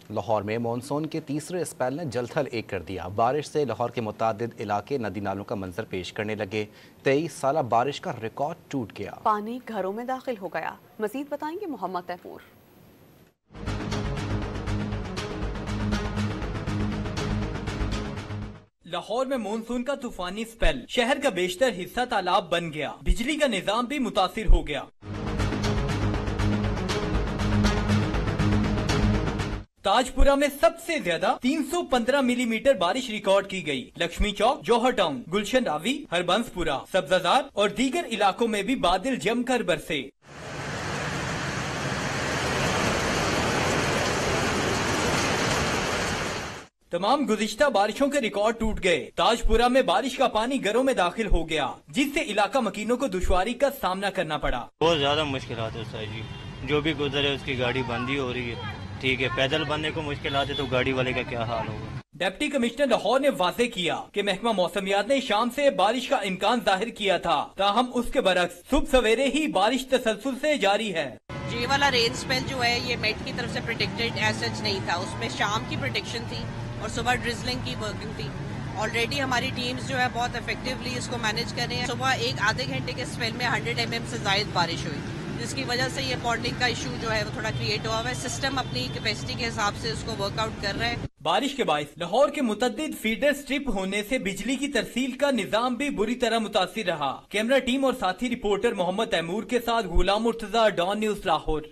लाहौर में मानसून के तीसरे स्पेल ने जलथल एक कर दिया। बारिश से लाहौर के मुतादिद इलाके नदी नालों का मंजर पेश करने लगे। 23 साल बारिश का रिकॉर्ड टूट गया। पानी घरों में दाखिल हो गया। मजीद बताएंगे मोहम्मद तैमूर। लाहौर में मानसून का तूफानी स्पेल, शहर का बेशतर हिस्सा तालाब बन गया। बिजली का निजाम भी मुतासिर हो गया। ताजपुरा में सबसे ज्यादा 315 मिलीमीटर बारिश रिकॉर्ड की गई। लक्ष्मी चौक, जौहर टाउन, गुलशन रावी, हरबंसपुरा, सब्जाजार और दीगर इलाकों में भी बादल जमकर बरसे। तमाम गुज़िश्ता बारिशों के रिकॉर्ड टूट गए। ताजपुरा में बारिश का पानी घरों में दाखिल हो गया, जिससे इलाका मकीनों को दुश्वारी का सामना करना पड़ा। बहुत ज्यादा मुश्किल है सर जी, जो भी गुजरे उसकी गाड़ी बंदी हो रही है। ठीक है, पैदल बनने को मुश्किल आते तो गाड़ी वाले का क्या हाल होगा। डिप्टी कमिश्नर लाहौर ने वाजे किया कि महकमा मौसमियात ने शाम से बारिश का इम्कान जाहिर किया था, ताहम उसके बरक्स सुबह सवेरे ही बारिश तसलसल से जारी है। ये वाला रेन स्पेल जो है ये मेट की तरफ से प्रेडिक्टेड एज नहीं था। उसमें शाम की प्रेडिक्शन थी और सुबह ड्रिजलिंग की वर्किंग थी। ऑलरेडी हमारी टीम्स जो है बहुत इफेक्टिवली इसको मैनेज कर रहे हैं। सुबह एक आधे घंटे के स्पेल में 100 mm से ज्यादा बारिश हुई, जिसकी वजह से ये पॉन्डिंग का इशू जो है वो थोड़ा क्रिएट हुआ है। सिस्टम अपनी कैपेसिटी के हिसाब से उसको वर्कआउट कर रहे हैं। बारिश के बायस लाहौर के मुतद्दिद फीडर स्ट्रिप होने से बिजली की तरसील का निजाम भी बुरी तरह मुतासिर रहा। कैमरा टीम और साथी रिपोर्टर मोहम्मद तैमूर के साथ गुलाम मुर्तजा, डॉन न्यूज लाहौर।